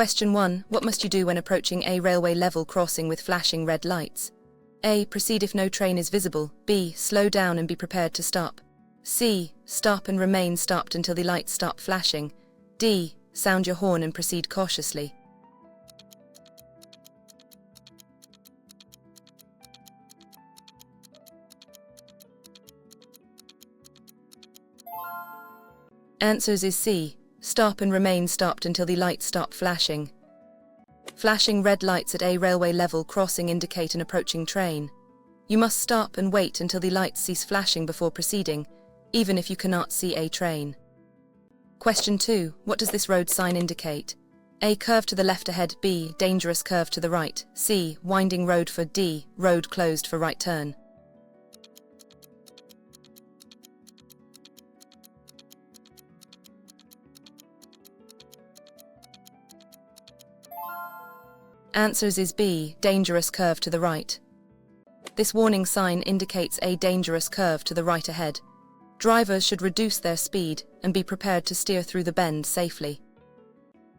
Question 1. What must you do when approaching a railway level crossing with flashing red lights? A. Proceed if no train is visible. B. Slow down and be prepared to stop. C. Stop and remain stopped until the lights stop flashing. D. Sound your horn and proceed cautiously. Answers is C. Stop and remain stopped until the lights stop flashing. Flashing red lights at a railway level crossing indicate an approaching train. You must stop and wait until the lights cease flashing before proceeding, even if you cannot see a train. Question 2. What does this road sign indicate? A. Curve to the left ahead. B. Dangerous curve to the right. C. Winding road for D. Road closed for right turn. Answers is B. Dangerous curve to the right. This warning sign indicates a dangerous curve to the right ahead. Drivers should reduce their speed and be prepared to steer through the bend safely.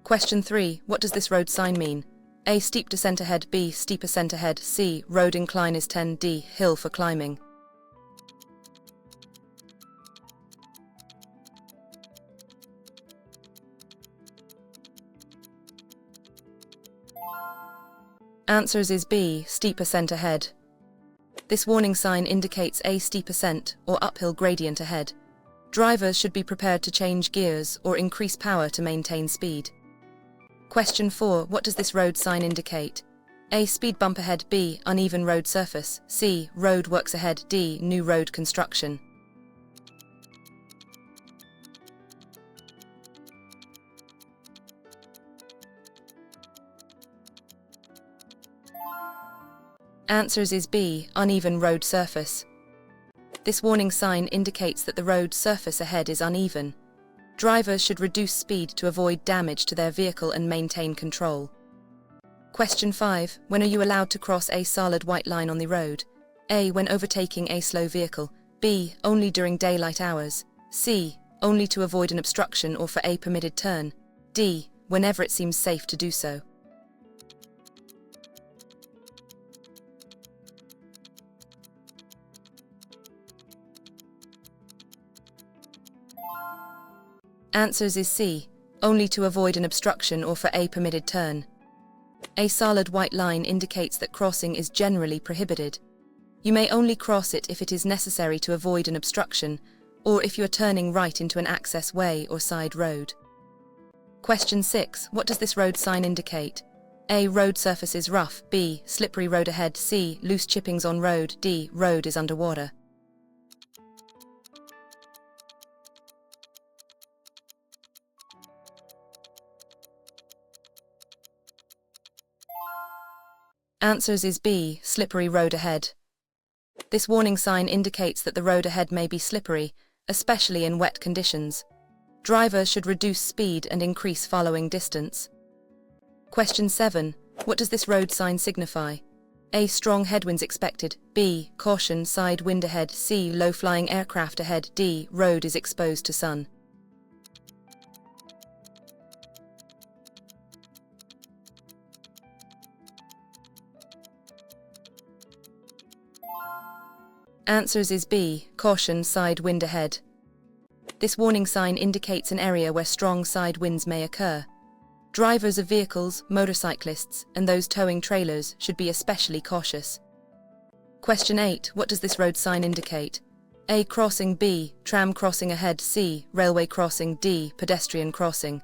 Question 3. What does this road sign mean? A. Steep descent ahead. B. Steep ascent ahead. C. Road incline is 10. D. Hill for climbing. Answers is B. Steep ascent ahead. This warning sign indicates a steep ascent or uphill gradient ahead. Drivers should be prepared to change gears or increase power to maintain speed. Question 4. What does this road sign indicate? A. Speed bump ahead. B. Uneven road surface. C. Road works ahead. D. New road construction. Answers is B. Uneven road surface. This warning sign indicates that the road surface ahead is uneven. Drivers should reduce speed to avoid damage to their vehicle and maintain control. Question 5. When are you allowed to cross a solid white line on the road? A. When overtaking a slow vehicle. B. Only during daylight hours. C. Only to avoid an obstruction or for a permitted turn. D. Whenever it seems safe to do so. Answers is C. Only to avoid an obstruction or for a permitted turn. A solid white line indicates that crossing is generally prohibited. You may only cross it if it is necessary to avoid an obstruction, or if you are turning right into an access way or side road. Question 6. What does this road sign indicate? A. Road surface is rough. B. Slippery road ahead. C. Loose chippings on road. D. Road is underwater. Answers is B. Slippery road ahead. This warning sign indicates that the road ahead may be slippery, especially in wet conditions. Drivers should reduce speed and increase following distance. Question 7. What does this road sign signify? A. Strong headwinds expected. B. Caution, side wind ahead. C. Low-flying aircraft ahead. D. Road is exposed to sun. Answers is B. Caution, side wind ahead. This warning sign indicates an area where strong side winds may occur. Drivers of vehicles, motorcyclists, and those towing trailers should be especially cautious. Question 8. What does this road sign indicate? A. Crossing. B. Tram crossing ahead. C. Railway crossing. D. Pedestrian crossing.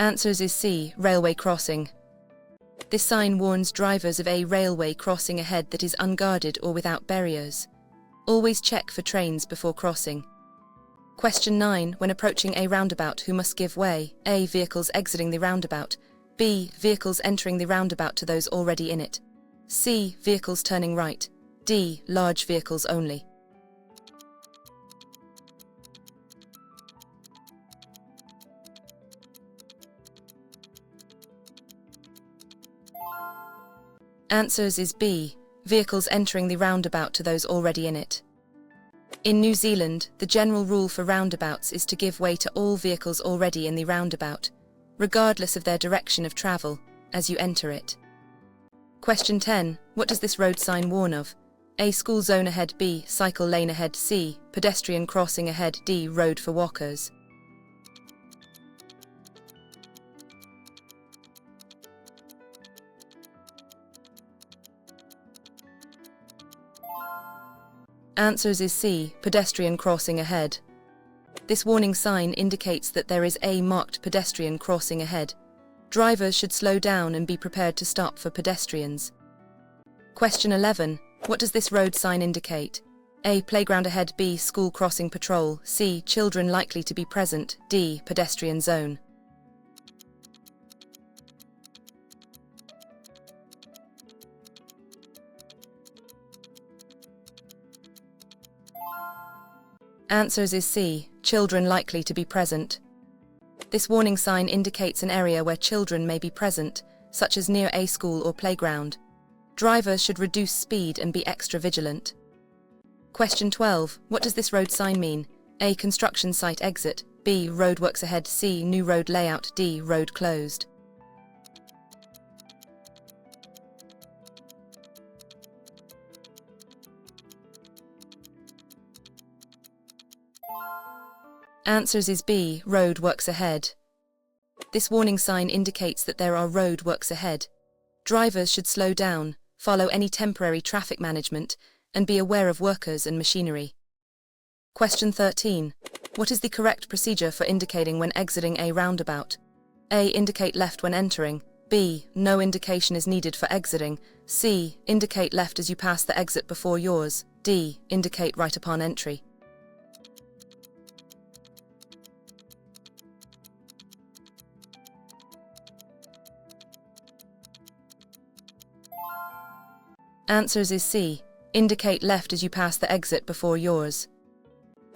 Answers is C. Railway crossing. This sign warns drivers of a railway crossing ahead that is unguarded or without barriers. Always check for trains before crossing. Question 9. When approaching a roundabout, who must give way? A. Vehicles exiting the roundabout. B. Vehicles entering the roundabout to those already in it. C. Vehicles turning right. D. Large vehicles only. Answers is B. vehicles entering the roundabout to those already in it. In New Zealand, the general rule for roundabouts is to give way to all vehicles already in the roundabout, regardless of their direction of travel, as you enter it. Question 10. What does this road sign warn of? A. School zone ahead. B. Cycle lane ahead. C. Pedestrian crossing ahead. D. Road for walkers. Answers is C. Pedestrian crossing ahead. This warning sign indicates that there is a marked pedestrian crossing ahead. Drivers should slow down and be prepared to stop for pedestrians. Question 11. What does this road sign indicate? A. Playground ahead. B. School crossing patrol. C. Children likely to be present. D. Pedestrian zone. Answers is C. Children likely to be present. This warning sign indicates an area where children may be present, such as near a school or playground. Drivers should reduce speed and be extra vigilant. Question 12. What does this road sign mean? A. Construction site exit. B. Roadworks ahead. C. New road layout. D. Road closed. Answers is B. Road works ahead. This warning sign indicates that there are road works ahead. Drivers should slow down, follow any temporary traffic management, and be aware of workers and machinery. Question 13. What is the correct procedure for indicating when exiting a roundabout? A. Indicate left when entering. B. No indication is needed for exiting. C. Indicate left as you pass the exit before yours. D. Indicate right upon entry. Answers is C. Indicate left as you pass the exit before yours.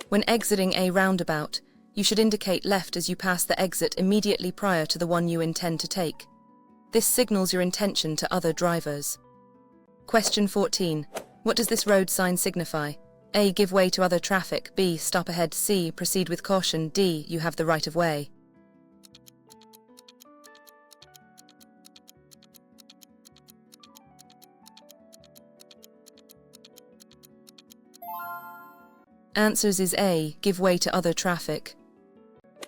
When exiting a roundabout, you should indicate left as you pass the exit immediately prior to the one you intend to take. This signals your intention to other drivers. Question 14. What does this road sign signify? A. Give way to other traffic. B. Stop ahead. C. Proceed with caution. D. You have the right of way. Answers is A. Give way to other traffic.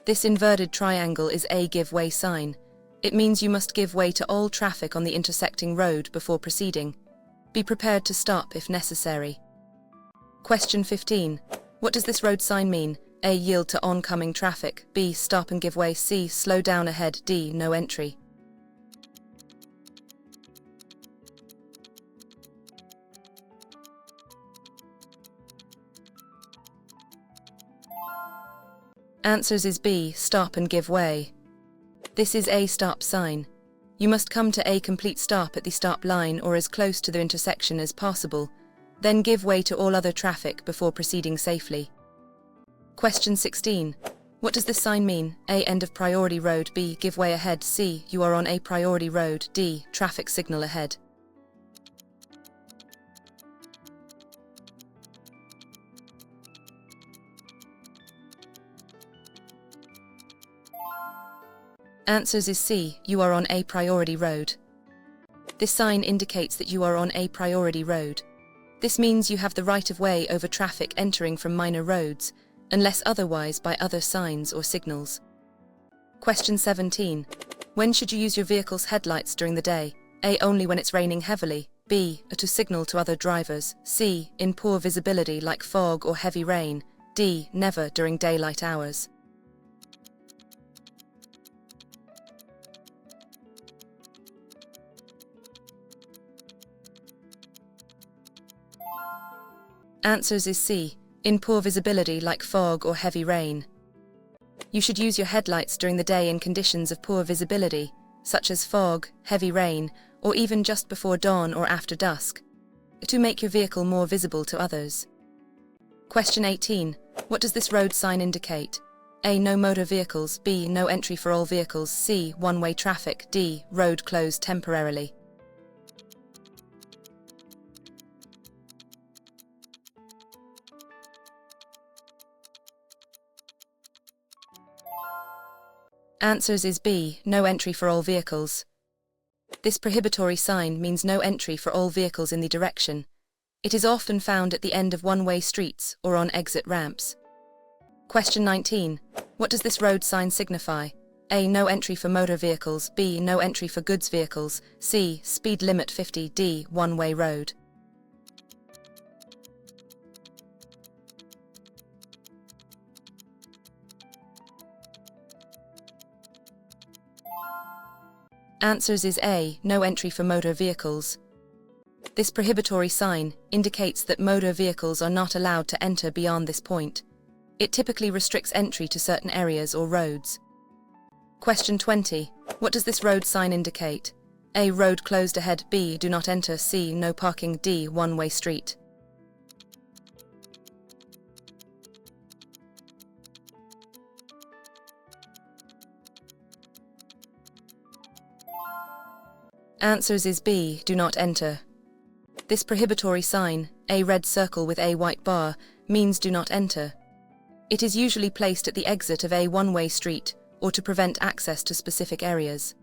This inverted triangle is a give way sign. It means you must give way to all traffic on the intersecting road before proceeding. Be prepared to stop if necessary. Question 15. What does this road sign mean? A. Yield to oncoming traffic. B. Stop and give way. C. Slow down ahead. D. No entry. Answers is B. Stop and give way. This is a stop sign. You must come to a complete stop at the stop line or as close to the intersection as possible, then give way to all other traffic before proceeding safely. Question 16. What does this sign mean? A. End of priority road. B. Give way ahead. C. You are on a priority road. D. Traffic signal ahead. Answers is C. You are on a priority road. This sign indicates that you are on a priority road. This means you have the right of way over traffic entering from minor roads, unless otherwise by other signs or signals. Question 17. When should you use your vehicle's headlights during the day? A. Only when it's raining heavily. B. To signal to other drivers. C. In poor visibility like fog or heavy rain. D. Never during daylight hours. Answers is C. In poor visibility like fog or heavy rain. You should use your headlights during the day in conditions of poor visibility, such as fog, heavy rain, or even just before dawn or after dusk, to make your vehicle more visible to others. Question 18. What does this road sign indicate? A. No motor vehicles. B. No entry for all vehicles. C. One-way traffic. D. Road closed temporarily. Answers is B, no entry for all vehicles. This prohibitory sign means no entry for all vehicles in the direction. It is often found at the end of one-way streets or on exit ramps. Question 19. What does this road sign signify? A. No entry for motor vehicles. B. No entry for goods vehicles. C. Speed limit 50. D. One-way road. Answers is A. No entry for motor vehicles. This prohibitory sign indicates that motor vehicles are not allowed to enter beyond this point. It typically restricts entry to certain areas or roads. Question 20. What does this road sign indicate? A. Road closed ahead. B. Do not enter. C. No parking. D. One-way street. Answers is B. Do not enter. This prohibitory sign, a red circle with a white bar, means do not enter. It is usually placed at the exit of a one-way street or to prevent access to specific areas.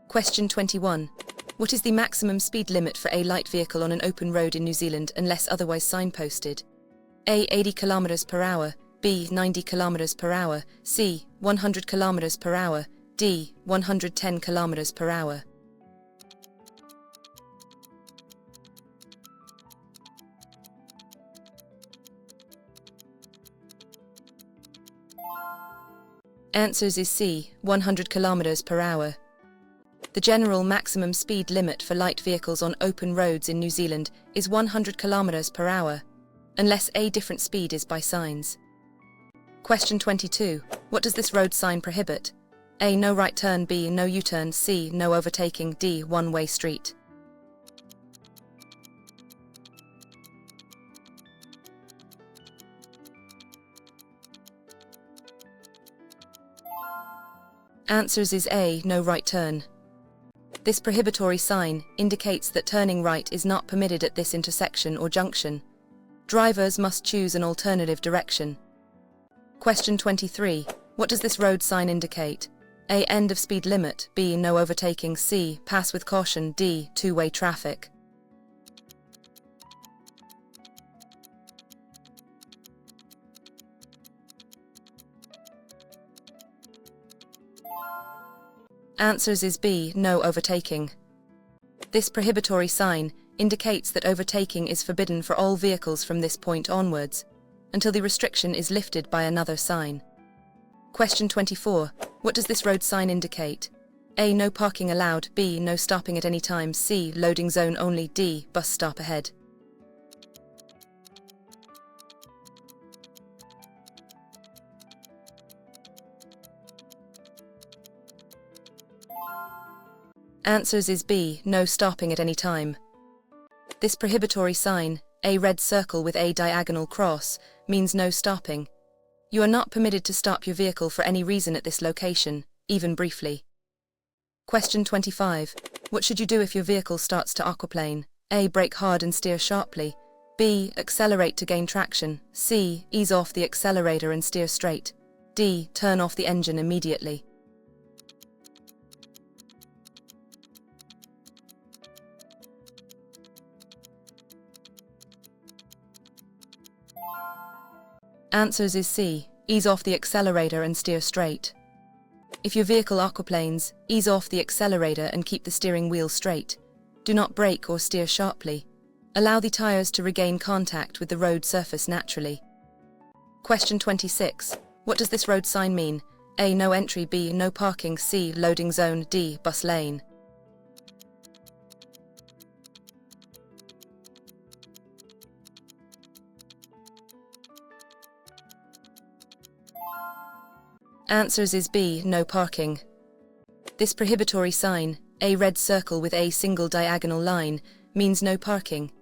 Question 21. What is the maximum speed limit for a light vehicle on an open road in New Zealand unless otherwise signposted? A. 80 km per hour. B. 90 km per hour. C. 100 km per hour. D. 110 km per hour. Answers is C. 100 km per hour. The general maximum speed limit for light vehicles on open roads in New Zealand is 100 km per hour, unless a different speed is by signs. Question 22. What does this road sign prohibit? A. No right turn. B. No U-turn. C. No overtaking. D. One-way street. Answers is A. No right turn. This prohibitory sign indicates that turning right is not permitted at this intersection or junction. Drivers must choose an alternative direction. Question 23. What does this road sign indicate? A. End of speed limit. B. No overtaking. C. Pass with caution. D. Two-way traffic. Answers is B. No overtaking. This prohibitory sign indicates that overtaking is forbidden for all vehicles from this point onwards, until the restriction is lifted by another sign. Question 24. What does this road sign indicate? A. No parking allowed. B. No stopping at any time. C. Loading zone only. D. Bus stop ahead. Answers is B. No stopping at any time. This prohibitory sign, a red circle with a diagonal cross, means no stopping. You are not permitted to stop your vehicle for any reason at this location, even briefly. Question 25. What should you do if your vehicle starts to aquaplane? A. Brake hard and steer sharply. B. Accelerate to gain traction. C. Ease off the accelerator and steer straight. D. Turn off the engine immediately. Answers is C. Ease off the accelerator and steer straight. If your vehicle aquaplanes, ease off the accelerator and keep the steering wheel straight. Do not brake or steer sharply. Allow the tires to regain contact with the road surface naturally. Question 26. What does this road sign mean? A. No entry. B. No parking. C. Loading zone. D. Bus lane. Answers is B. No parking. This prohibitory sign, a red circle with a single diagonal line, means no parking.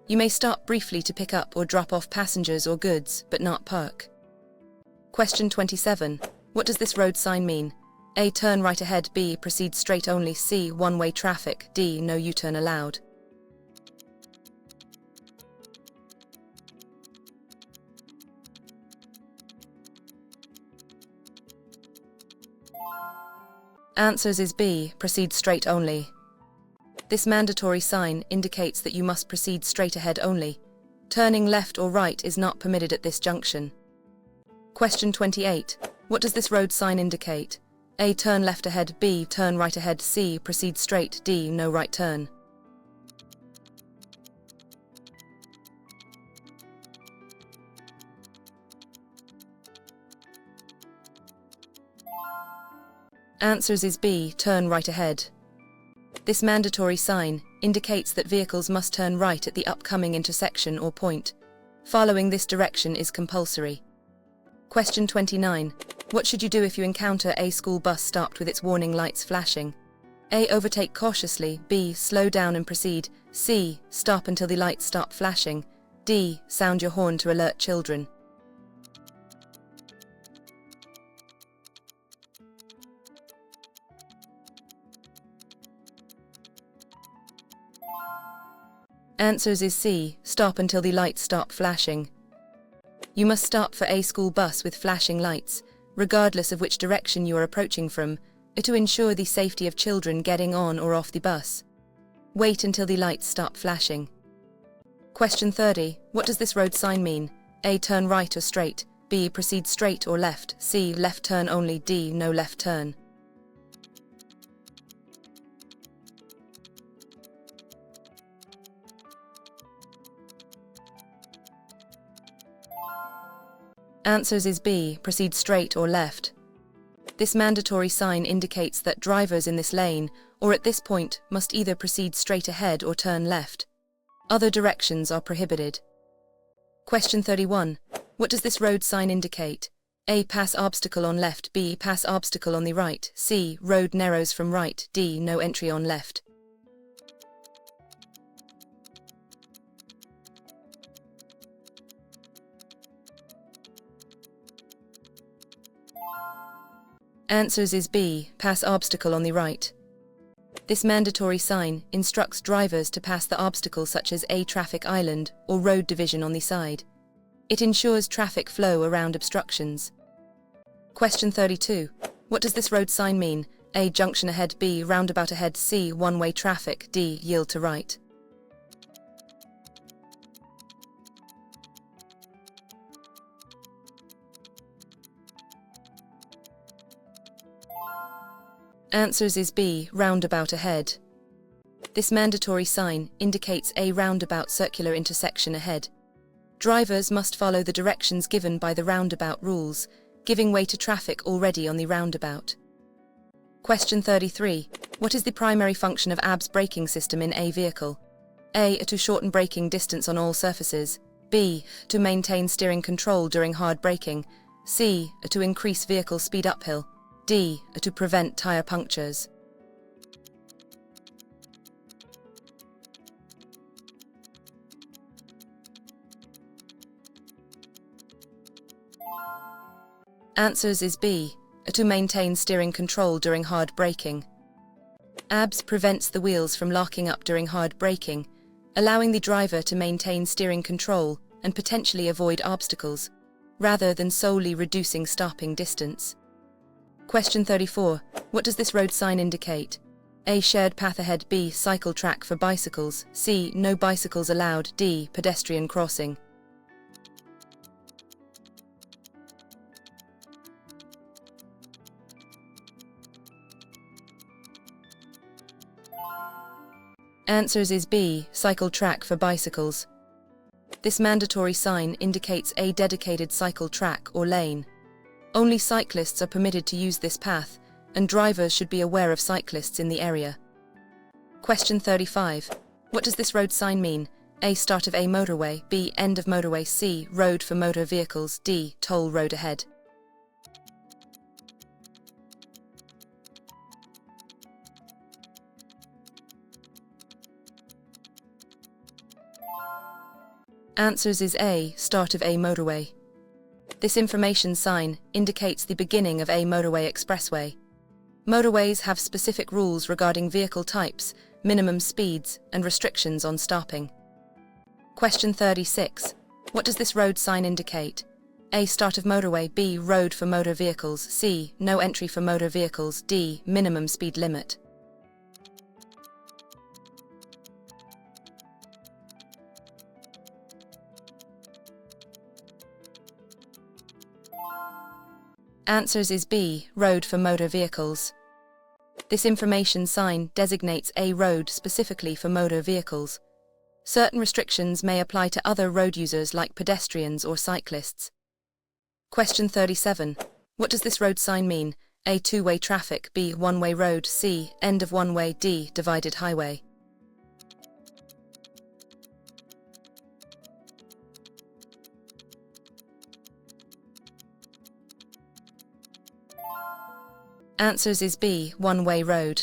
You may stop briefly to pick up or drop off passengers or goods, but not park. Question 27. What does this road sign mean? A. Turn right ahead. B. Proceed straight only. C. One-way traffic. D. No U-turn allowed. Answers is B, proceed straight only. This mandatory sign indicates that you must proceed straight ahead only. Turning left or right is not permitted at this junction. Question 28. What does this road sign indicate? A. Turn left ahead. B. Turn right ahead. C. Proceed straight. D. No right turn. Answers is B. Turn right ahead. This mandatory sign indicates that vehicles must turn right at the upcoming intersection or point. Following this direction is compulsory. Question 29. What should you do if you encounter a school bus stopped with its warning lights flashing? A. Overtake cautiously. B. Slow down and proceed. C. Stop until the lights stop flashing. D. Sound your horn to alert children. Answers is C. Stop until the lights stop flashing. You must stop for a school bus with flashing lights, regardless of which direction you are approaching from, to ensure the safety of children getting on or off the bus. Wait until the lights stop flashing. Question 30. What does this road sign mean? A. Turn right or straight. B. Proceed straight or left. C. Left turn only. D. No left turn. Answers is B. Proceed straight or left. This mandatory sign indicates that drivers in this lane, or at this point, must either proceed straight ahead or turn left. Other directions are prohibited. Question 31. What does this road sign indicate? A. Pass obstacle on left. B. Pass obstacle on the right. C. Road narrows from right. D. No entry on left. Answers is B. Pass obstacle on the right. This mandatory sign instructs drivers to pass the obstacle such as a traffic island or road division on the side. It ensures traffic flow around obstructions. Question 32. What does this road sign mean? A. Junction ahead. B. Roundabout ahead. C. One-way traffic. D. Yield to right. Answers is B. Roundabout ahead. This mandatory sign indicates a roundabout circular intersection ahead. Drivers must follow the directions given by the roundabout rules, giving way to traffic already on the roundabout. Question 33. What is the primary function of ABS braking system in a vehicle? A. To shorten braking distance on all surfaces. B. To maintain steering control during hard braking. C. To increase vehicle speed uphill. D. To prevent tire punctures. Answers is B. To maintain steering control during hard braking. ABS prevents the wheels from locking up during hard braking, allowing the driver to maintain steering control and potentially avoid obstacles, rather than solely reducing stopping distance. Question 34. What does this road sign indicate? A. Shared path ahead. B. Cycle track for bicycles. C. No bicycles allowed. D. Pedestrian crossing. Answers is B. Cycle track for bicycles. This mandatory sign indicates a dedicated cycle track or lane. Only cyclists are permitted to use this path, and drivers should be aware of cyclists in the area. Question 35. What does this road sign mean? A. Start of a motorway. B. End of motorway. C. Road for motor vehicles. D. Toll road ahead. Answers is A. Start of a motorway. This information sign indicates the beginning of a motorway expressway. Motorways have specific rules regarding vehicle types, minimum speeds, and restrictions on stopping. Question 36. What does this road sign indicate? A. Start of motorway. B. Road for motor vehicles. C. No entry for motor vehicles. D. Minimum speed limit. Answers is B. Road for motor vehicles. This information sign designates a road specifically for motor vehicles. Certain restrictions may apply to other road users like pedestrians or cyclists. Question 37. What does this road sign mean? A. Two-way traffic. B. One-way road. C. End of one-way. D. Divided highway. Answers is B. One-way road.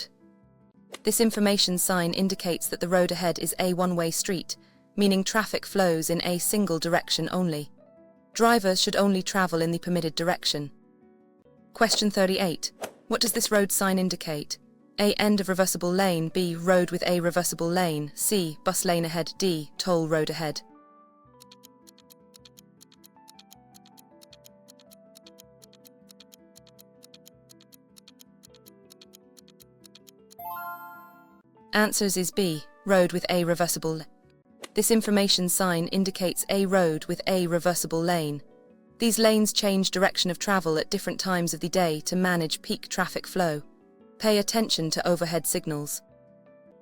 This information sign indicates that the road ahead is a one-way street, meaning traffic flows in a single direction only. Drivers should only travel in the permitted direction. Question 38. What does this road sign indicate? A. End of reversible lane. B. Road with a reversible lane. C. Bus lane ahead. D. Toll road ahead. Answers is B. Road with a reversible lane. This information sign indicates a road with a reversible lane. These lanes change direction of travel at different times of the day to manage peak traffic flow. Pay attention to overhead signals.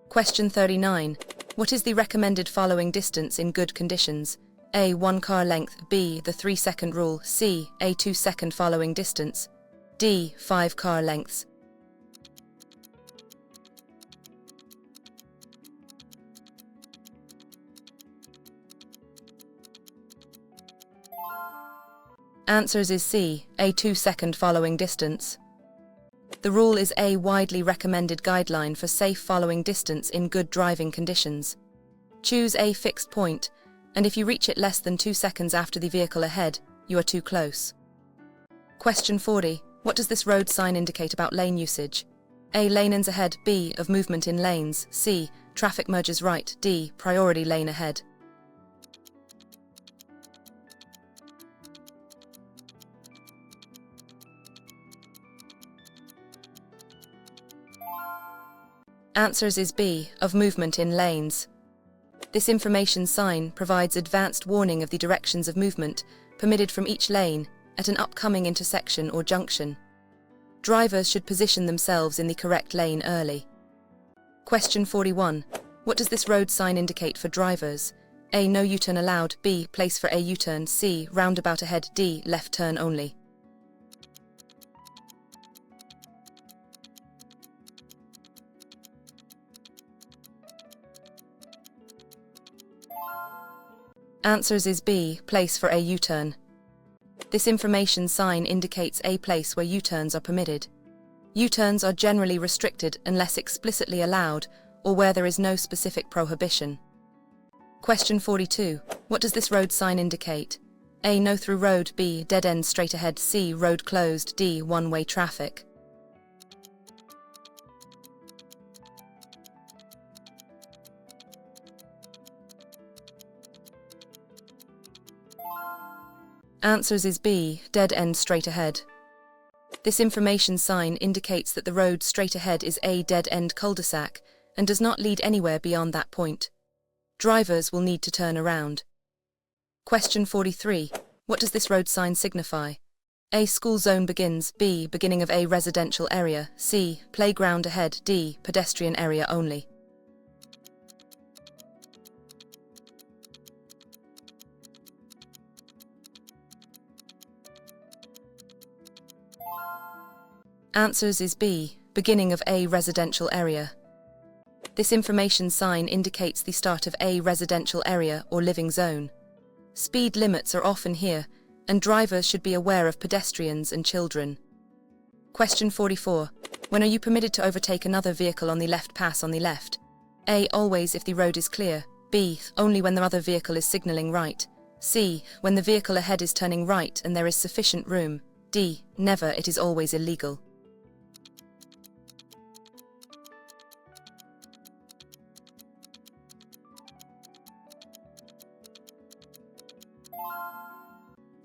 Question 39. What is the recommended following distance in good conditions? A. 1 car length. B. The 3-second rule. C. A 2-second following distance. D. 5 car lengths. Answers is C. A 2-second following distance. The rule is a widely recommended guideline for safe following distance in good driving conditions. Choose a fixed point, and if you reach it less than 2 seconds after the vehicle ahead, you are too close. Question 40. What does this road sign indicate about lane usage? A. Lanes ahead. B. Of movement in lanes. C. Traffic merges right. D. Priority lane ahead. Answers is B. Of movement in lanes. This information sign provides advanced warning of the directions of movement permitted from each lane at an upcoming intersection or junction. Drivers should position themselves in the correct lane early. Question 41. What does this road sign indicate for drivers? A. No U-turn allowed. B. Place for a U-turn. C. Roundabout ahead. D. Left turn only. Answers is B. Place for a U-turn. This information sign indicates a place where U-turns are permitted. U-turns are generally restricted unless explicitly allowed or where there is no specific prohibition. Question 42. What does this road sign indicate? A. No through road. B. Dead end straight ahead. C. Road closed. D. One-way traffic. Answers is B. Dead end straight ahead. This information sign indicates that the road straight ahead is a dead-end cul-de-sac and does not lead anywhere beyond that point. Drivers will need to turn around. Question 43. What does this road sign signify? A. School zone begins. B. Beginning of a residential area. C. Playground ahead. D. Pedestrian area only. Answers is B. Beginning of a residential area. This information sign indicates the start of a residential area or living zone. Speed limits are often here, and drivers should be aware of pedestrians and children. Question 44. When are you permitted to overtake another vehicle on the left pass on the left? A. Always if the road is clear. B. Only when the other vehicle is signalling right. C. When the vehicle ahead is turning right and there is sufficient room. D. Never, it is always illegal.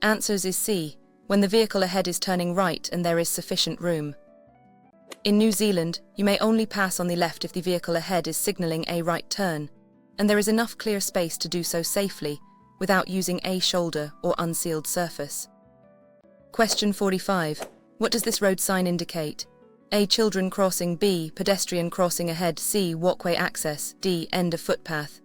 Answers is C, when the vehicle ahead is turning right and there is sufficient room. In New Zealand, you may only pass on the left if the vehicle ahead is signalling a right turn, and there is enough clear space to do so safely without using a shoulder or unsealed surface. Question 45. What does this road sign indicate? A. Children crossing. B. Pedestrian crossing ahead. C. Walkway access. D. End of footpath.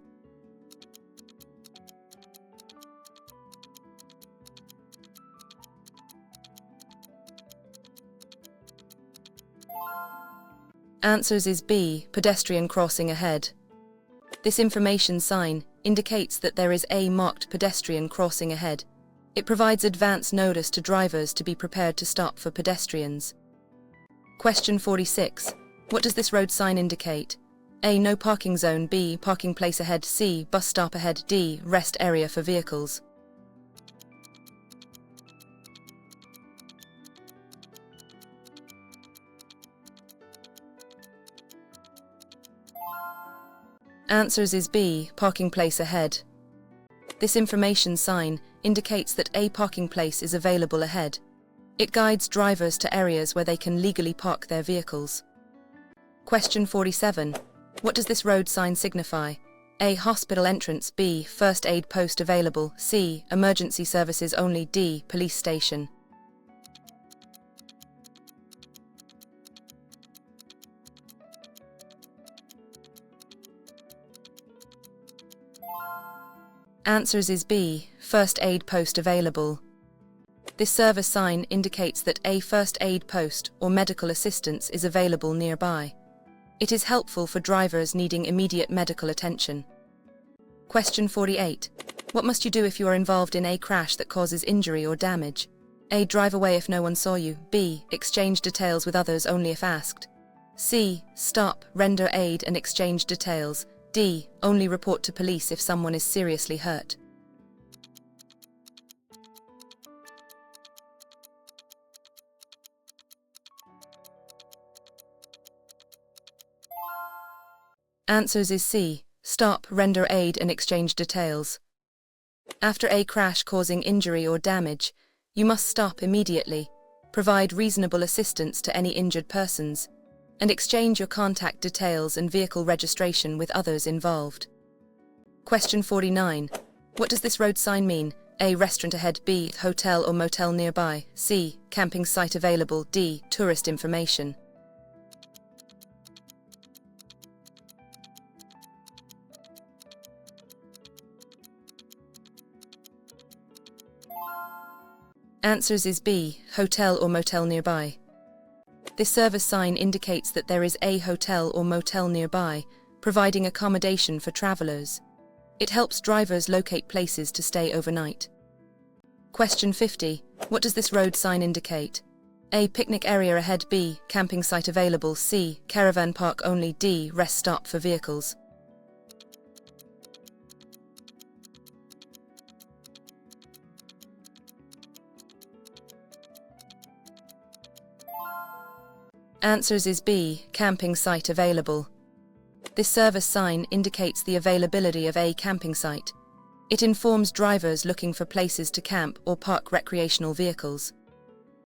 Answers is B. Pedestrian crossing ahead. This information sign indicates that there is a marked pedestrian crossing ahead. It provides advance notice to drivers to be prepared to stop for pedestrians. Question 46. What does this road sign indicate? A. No parking zone. B. Parking place ahead. C. Bus stop ahead. D. Rest area for vehicles. Answers is B. Parking place ahead. This information sign indicates that a parking place is available ahead. It guides drivers to areas where they can legally park their vehicles. Question 47. What does this road sign signify? A. Hospital entrance. B. First aid post available. C. Emergency services only. D. Police station. Answers is B. First aid post available. This service sign indicates that a first aid post or medical assistance is available nearby. It is helpful for drivers needing immediate medical attention. Question 48. What must you do if you are involved in a crash that causes injury or damage? A. Drive away if no one saw you. B. Exchange details with others only if asked. C. Stop, render aid and exchange details. D. Only report to police if someone is seriously hurt. Answers is C. Stop, render aid and exchange details. After a crash causing injury or damage, you must stop immediately, provide reasonable assistance to any injured persons, and exchange your contact details and vehicle registration with others involved. Question 49. What does this road sign mean? A. Restaurant ahead. B. Hotel or motel nearby. C. Camping site available. D. Tourist information. Answers is B. Hotel or motel nearby. This service sign indicates that there is a hotel or motel nearby, providing accommodation for travelers. It helps drivers locate places to stay overnight. Question 50. What does this road sign indicate? A. Picnic area ahead. B. Camping site available. C. Caravan park only. D. Rest stop for vehicles. Answers is B. Camping site available. This service sign indicates the availability of a camping site. It informs drivers looking for places to camp or park recreational vehicles.